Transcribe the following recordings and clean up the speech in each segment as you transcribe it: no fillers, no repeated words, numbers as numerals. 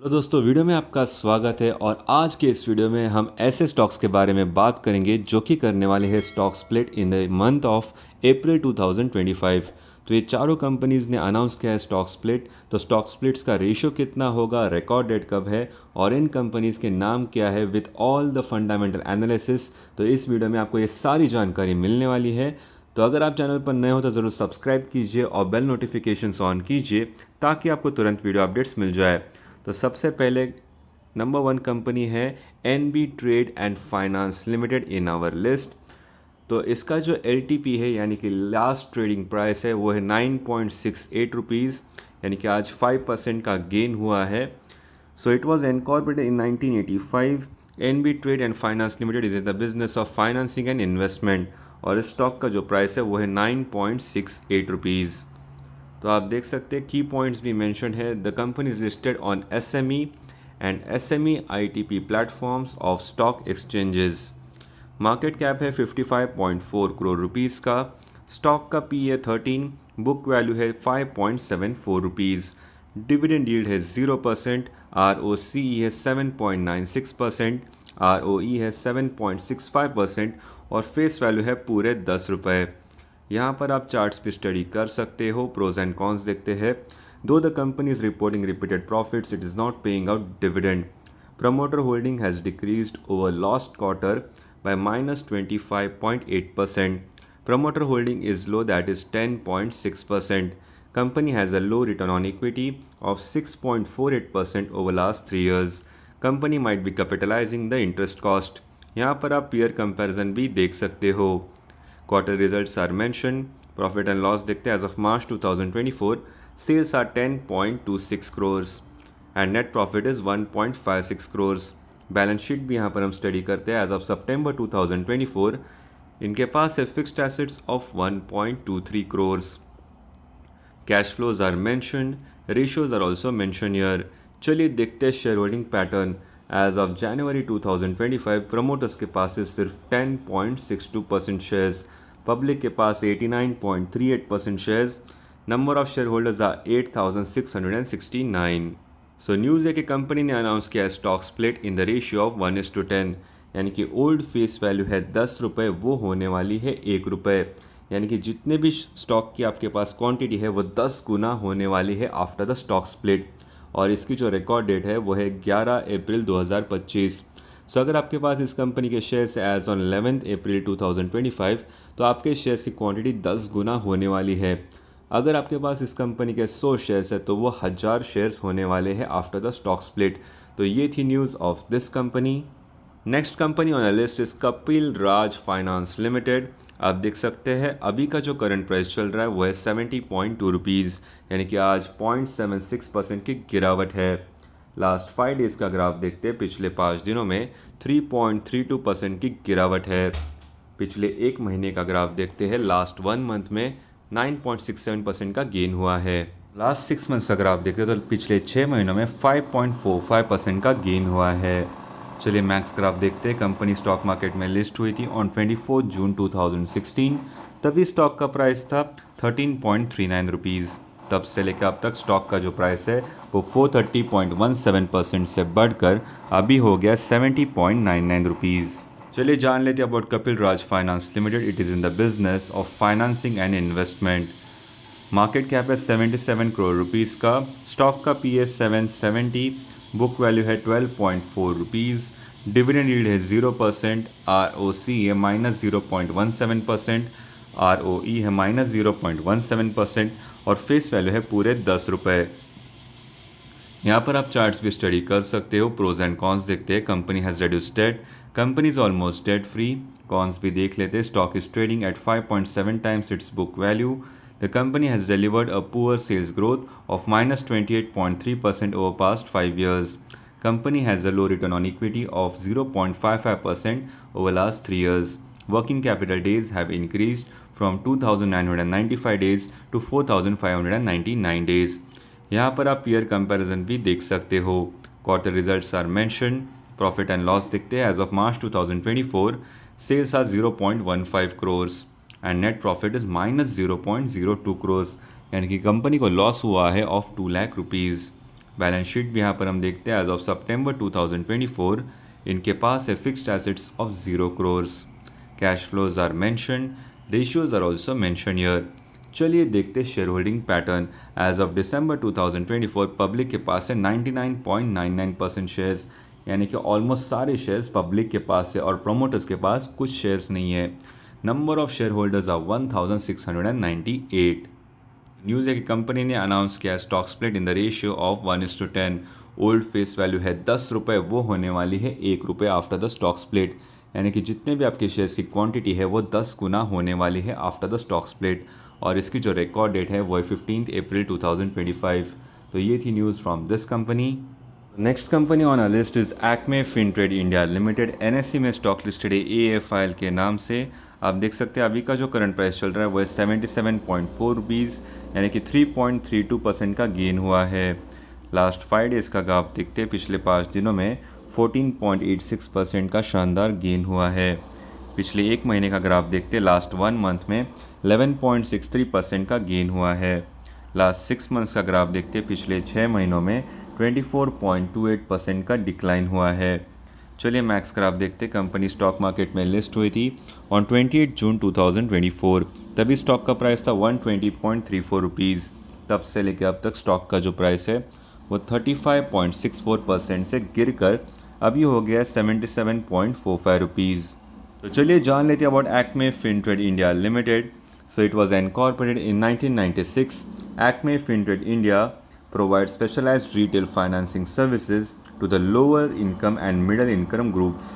Hello दोस्तों, video में आपका स्वागत है। और आज के इस वीडियो में हम ऐसे स्टॉक्स के बारे में बात करेंगे जो कि करने वाले हैं stock split in the month of April 2025। तो ये चारों कंपनीज ने अनाउंस किया है स्टॉक स्प्लिट। तो स्टॉक स्प्लिट्स का रेशियो कितना होगा, रिकॉर्ड डेट कब है और इन कंपनीज के नाम क्या है with all the fundamental analysis. तो इस वीडियो में आपको ये सारी जानकारी मिलने वाली है। तो अगर आप चैनल पर नए हो तो ज़रूर सब्सक्राइब कीजिए और बेल नोटिफिकेशंस ऑन कीजिए ताकि आपको तुरंत वीडियो अपडेट्स मिल जाए। तो सबसे पहले नंबर 1 कंपनी है NB trade and finance limited in our list. तो इसका जो एलटीपी है यानी कि लास्ट ट्रेडिंग प्राइस है वो है 9.68 रुपीज़, यानी कि आज 5% का गेन हुआ है। So it was incorporated in 1985। NB trade and finance limited is in the business of financing and investment और स्टॉक का जो प्राइस है वो है 9.68 रुपीज़। तो आप देख सकते हैं की पॉइंट्स भी मेंशन है। The company is listed on SME and SME ITP platforms of stock exchanges. Market cap है 55.4 करोड़ रुपीज़ का। स्टॉक का पी है 13, बुक वैल्यू है 5.74 रुपीज़। डिविडेंड यील्ड है 0%, आरओसी है 7.96%, आरओई है 7.65% और फेस वैल्यू है पूरे 10 रुपये। यहाँ पर आप चार्ट्स भी स्टडी कर सकते हो, प्रोज एंड कॉन्स देखते हैं। दो the company is reporting repeated profits, it is not paying out dividend. Promoter holding has decreased over last quarter by -25.8%. Promoter holding is low, that is 10.6%. Company has a low return on equity of 6.48% over last 3 years. Company might be capitalizing the interest cost. यहाँ पर आप peer comparison भी देख सकते हो। Quarter results are mentioned. Profit and loss देखते हैं as of March 2024. Sales are 10.26 crores and net profit is 1.56 crores. Balance sheet भी यहाँ पर हम स्टडी करते हैं एज ऑफ सितंबर 2024। इनके पास है fixed assets of 1.23 crores. Cash flows are mentioned, ratios are also mention here. चलिए देखते हैं share holding pattern. As of January 2025 promoters के पास है सिर्फ 10.62% शेयर्स, पब्लिक के पास 89.38% shares. Number of share holders are 8,669। So news है कि कंपनी ने अनाउंस किया है stock split in the ratio of 1:10, यानी कि ओल्ड फेस वैल्यू है 10 रुपये, वो होने वाली है 1 रुपये। यानी कि जितने भी स्टॉक की आपके पास क्वांटिटी है वो 10 गुना होने वाली है आफ्टर द स्टॉक स्प्लिट। और इसकी जो रिकॉर्ड डेट है वो है 11 अप्रैल 2025। सो अगर आपके पास इस कंपनी के शेयर्स एज ऑन 11 अप्रैल 2025 तो आपके शेयर्स की क्वांटिटी 10 गुना होने वाली है। अगर आपके पास इस कंपनी के 100 शेयर्स है तो वो 1000 शेयर्स होने वाले हैं आफ्टर द स्टॉक स्प्लिट। तो ये थी news of this company. Next company on the list is Kapil Raj finance limited. आप देख सकते हैं अभी का जो करंट प्राइस चल रहा है वो है 70.2 रुपीज़, यानी कि आज 0.76% की गिरावट है। लास्ट 5 डेज़ का ग्राफ देखते हैं, पिछले 5 दिनों में 3.32% की गिरावट है। पिछले एक महीने का ग्राफ देखते हैं, लास्ट 1 मंथ में 9.67% का गेन हुआ है। लास्ट 6 मंथ्स का ग्राफ देखते हैं तो पिछले 6 महीनों में 5.45% का गेन हुआ है। चलिए मैक्स ग्राफ देखते हैं। कंपनी स्टॉक मार्केट में लिस्ट हुई थी ऑन 24 जून 2016। तभी स्टॉक का प्राइस था 13.39 रुपीज़। तब से लेकर अब तक स्टॉक का जो प्राइस है वो 430.17% से बढ़कर अभी हो गया 70.99 रुपीज़। चलिए जान लेते हैं about Kapil Raj finance limited. It is in the business of financing and investment. Market cap है 77 करोड़ रुपीज़ का। स्टॉक का पी है 770, बुक वैल्यू है 12.4 रुपीज़। डिविडेंड यील्ड है 0%, आरओसी है -0.17%, आरओई है -0.17% और फेस वैल्यू है पूरे 10 रुपये। यहाँ पर आप चार्ट्स भी स्टडी कर सकते हो, प्रोज एंड कॉन्स देखते हैं। Company has reduced debt, company is almost debt free. Cons भी देख लेते हैं। Stock is trading at 5.7 times its book value. The company has delivered a poor sales growth of -28.3% over past 5 years. Company has a low return on equity of 0.55% over last 3 years. Working capital days have increased from 2,995 days to 4,599 days. यहाँ पर आप peer comparison भी देख सकते हो। Quarter results are mention. Profit and loss देखते हैं। As of March 2024 sales are 0.15 crores and net profit is -0.02 crores, यानी कि कंपनी को लॉस हुआ है of 2 lakh rupees. Balance sheet भी यहाँ पर हम देखते हैं एज ऑफ सितंबर 2024 इनके पास है fixed assets of 0 crores। Cash flows are mentioned, ratios are also mention here. चलिए देखते share holding pattern. As of December 2024 public के पास है 99.99% शेयर्स, यानी कि ऑलमोस्ट सारे शेयर्स पब्लिक के पास है और प्रोमोटर्स के पास कुछ शेयर्स नहीं है। Number of share holders are 1698। News है कि कंपनी ने अनाउंस किया stock split in the ratio of 1:10। Old face value है 10 रुपये, वो होने वाली है 1 रुपये आफ्टर द स्टॉक स्प्लिट, यानी कि जितने भी आपके शेयर्स की क्वांटिटी है वो 10 गुना होने वाली है आफ्टर द स्टॉक स्प्लिट। और इसकी जो रिकॉर्ड डेट है वो है 15 अप्रैल 2025। तो ये थी news from this company. Next company on our list is Acme Fintrade India limited. NSC में स्टॉक लिस्टेड है AFIL के नाम से। आप देख सकते हैं अभी का जो करंट प्राइस चल रहा है वो है 77.4 रुपीज़, यानी कि 3.32% का गेन हुआ है। लास्ट 5 डेज़ का ग्राफ देखते हैं, पिछले 5 दिनों में 14.86% का शानदार गेन हुआ है। पिछले एक महीने का ग्राफ देखते हैं, लास्ट 1 मंथ में 11.63% का गेन हुआ है। लास्ट 6 मंथ्स का ग्राफ देखते हैं, पिछले 6 महीनों में 24.28% का डिक्लाइन हुआ है। चलिए मैक्स ग्राफ देखते, कंपनी स्टॉक मार्केट में लिस्ट हुई थी ऑन 28 जून 2024। तभी स्टॉक का प्राइस था 120.34 रुपीज़। तब से लेकर अब तक स्टॉक का जो प्राइस है वो 35.64% से गिरकर अभी हो गया 77.45 रुपीज़। तो चलिए जान लेते हैं about Acme Fintrade India limited. So it was incorporated in 1996। Acme Fintrade India provides specialized retail financing services to the lower income and middle income groups।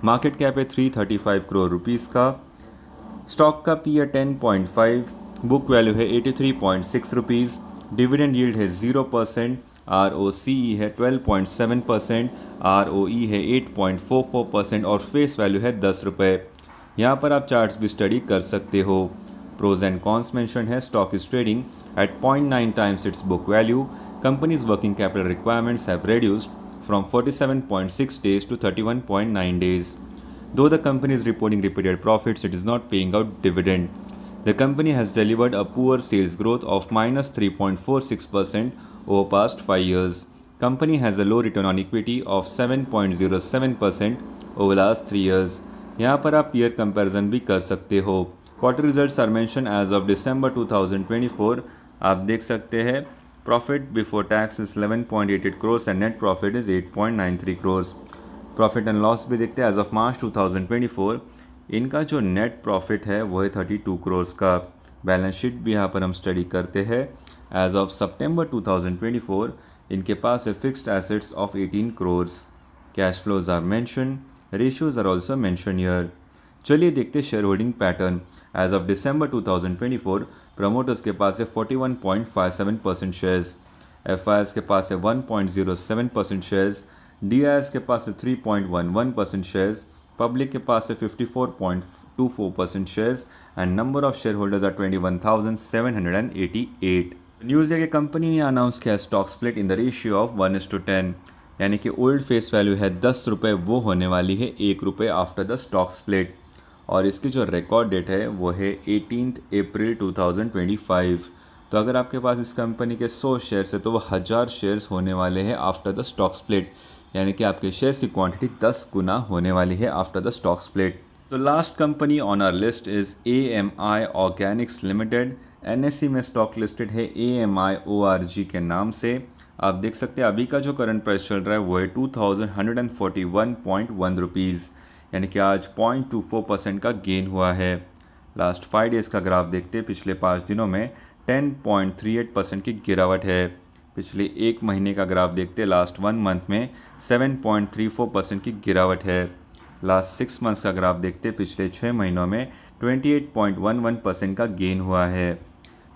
Market cap है 335 करोड़ रुपीज़ का। स्टॉक का P है 10.5, book value है 83.6 rupees. Dividend yield है 0%, ROCE है 12.7%, ROE है 8.44% और face value है 10 रुपये। यहाँ पर आप चार्ट्स भी स्टडी कर सकते हो। Pros and cons mentioned है, stock is trading at 0.9 times its book value. Company's working capital requirements have reduced from 47.6 days to 31.9 days. Though the company is reporting repeated profits, it is not paying out dividend. The company has delivered a poor sales growth of -3.46% over past 5 years. Company has a low return on equity of 7.07% over last 3 years. यहाँ पर आप peer comparison भी कर सकते हो। Quarter results are mention as of December 2024। आप देख सकते हैं profit before tax is 11.88 crores and net profit is 8.93 crores. Profit and loss भी देखते हैं एज ऑफ मार्च 2024। इनका जो नेट प्रॉफिट है वो है 32 करोर्स का। बैलेंस शीट भी यहाँ पर हम स्टडी करते हैं। एज ऑफ सितंबर 2024 इनके पास है fixed assets of 18 crores. Cash flows are mention, ratios are also mention here. चलिए देखते share holding pattern. As of December 2024 promoters के पास है 41.57% शेयर्स, FIs के पास है 1.07% शेयर्स, DIs के पास है 3.11% शेयर्स, पब्लिक के पास है 54.24% shares and number of share holders are 21,788। News है कि कंपनी ने अनाउंस किया stock split in the ratio of 1:10, यानी कि ओल्ड फेस वैल्यू है 10 रुपये, वो होने वाली है 1 रुपये आफ्टर द स्टॉक स्प्लिट। और इसकी जो रिकॉर्ड डेट है वो है 18 अप्रैल 2025। तो अगर आपके पास इस कंपनी के 100 शेयर्स है तो वो 1000 शेयर्स होने वाले हैं आफ्टर द स्टॉक स्प्लिट, यानी कि आपके शेयर्स की क्वांटिटी 10 गुना होने वाली है आफ्टर द स्टॉक स्प्लिट। तो last company on our list is AMI organics limited. NSE में स्टॉक लिस्टेड है AMI ORG के नाम से। आप देख सकते हैं अभी का जो करंट प्राइस चल रहा है वो है 2141.1 रुपीज़, यानी कि आज 0.24% का गेन हुआ है। लास्ट 5 डेज़ का ग्राफ देखते हैं, पिछले 5 दिनों में 10.38% की गिरावट है। पिछले एक महीने का ग्राफ देखते हैं, लास्ट 1 मंथ में 7.34% की गिरावट है। लास्ट 6 मंथ्स का ग्राफ देखते हैं, पिछले 6 महीनों में 28.11% का गेन हुआ है।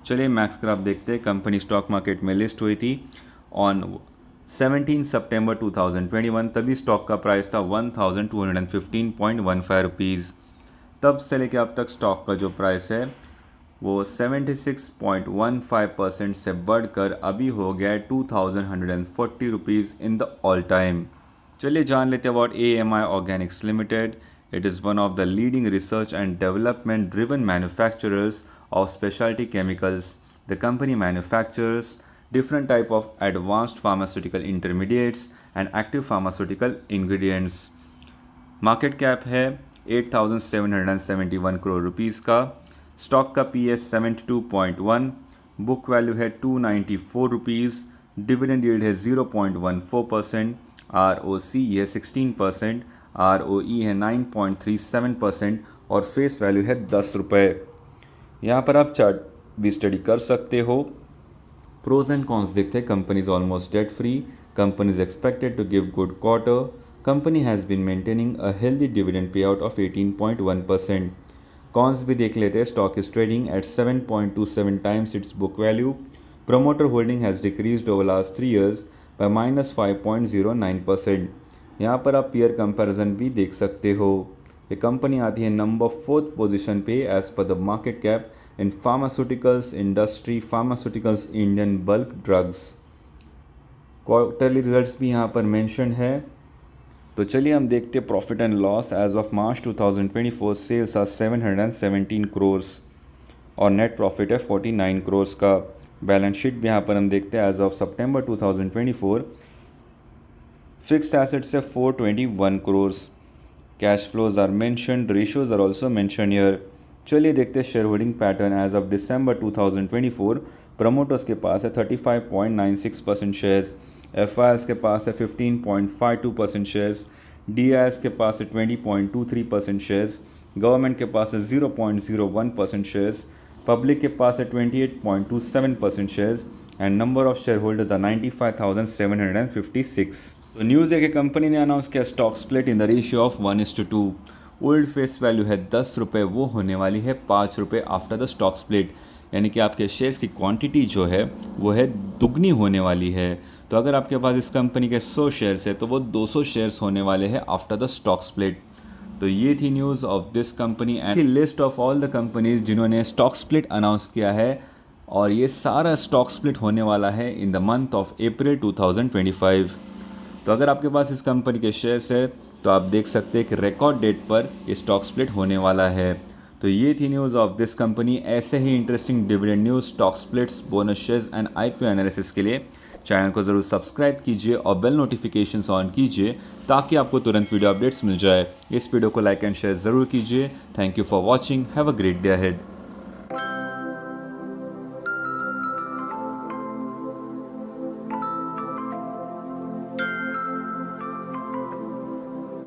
चलिए मैक्स ग्राफ देखते हैं। कंपनी स्टॉक मार्केट में लिस्ट हुई थी ऑन 17 सितंबर 2021। तभी स्टॉक का प्राइस था 1215.15 रुपीज़। तब से लेकर अब तक स्टॉक का जो प्राइस है वो 76.15% से बढ़कर अभी हो गया है 2140 rupees in the all time. चलिए जान लेते हैं about AMI organics limited. It is one of the leading research and development driven manufacturers of specialty chemicals. The company manufactures different type of advanced pharmaceutical intermediates and active pharmaceutical ingredients. Market cap है 8,771 crore rupees का. Stock का PS 72.1, book value है 294 rupees, dividend yield है 0.14%, ROC है 16%, ROE है 9.37% और face value है 10 रुपये. यहाँ पर आप चार्ट भी स्टडी कर सकते हो. प्रोज एंड कॉन्स देखते हैं. Company is almost debt free. Company is expected to give good quarter. Company has been maintaining a healthy dividend pay out of 18.1%. Cons भी देख लेते हैं. Stock is trading at 7.27 times its book value. Promoter holding has decreased over last 3 years by -5.09%. यहाँ पर आप peer comparison भी देख सकते हो. ये कंपनी आती है नंबर 4th पोजीशन पे as per the market cap in pharmaceuticals industry, pharmaceuticals, Indian bulk drugs. Quarterly results भी यहाँ पर मेंशन है. तो चलिए हम देखते हैं profit and loss. As of March 2024 sales are 717 crore और नेट प्रॉफिट है 49 करोड़ का. बैलेंस शीट भी यहाँ पर हम देखते हैं. As of September 2024 fixed assets है 421 crore. Cash flows are mentioned, ratios are also mention here. चलिए देखते हैं share holding pattern. As of December 2024 promoters के पास है 35.96% शेयर्स, FIs के पास है 15.52% शेयर्स, DIs के पास है 20.23% शेयर्स, गवर्नमेंट के पास है 0.01% शेयर्स, पब्लिक के पास है 28.27% shares and number of share holders are 95,756. तो न्यूज़ है कि कंपनी ने अनाउंस किया stock split in the ratio of 1:2. Old face value है 10 रुपये, वो होने वाली है 5 रुपये आफ्टर द स्टॉक स्प्लिट. यानी कि आपके शेयर्स की क्वांटिटी जो है वो है दुगनी होने वाली है. तो अगर आपके पास इस कंपनी के 100 शेयर्स है तो वो 200 शेयर्स होने वाले हैं आफ्टर द स्टॉक स्प्लिट. तो ये थी news of this company and list of all the companies जिन्होंने स्टॉक स्प्लिट अनाउंस किया है. और ये सारा स्टॉक स्प्लिट होने वाला है in the month of April 2025. तो अगर आपके पास इस कंपनी के शेयर्स है तो आप देख सकते हैं कि रिकॉर्ड डेट पर ये स्टॉक स्प्लिट होने वाला है. तो ये थी न्यूज़ ऑफ दिस कंपनी. ऐसे ही interesting dividend news, stock splits, bonus shares and IPO analysis के लिए चैनल को ज़रूर सब्सक्राइब कीजिए और बेल नोटिफिकेशंस ऑन कीजिए ताकि आपको तुरंत वीडियो अपडेट्स मिल जाए. इस वीडियो को लाइक एंड शेयर ज़रूर कीजिए. Thank you for watching. Have a great day ahead.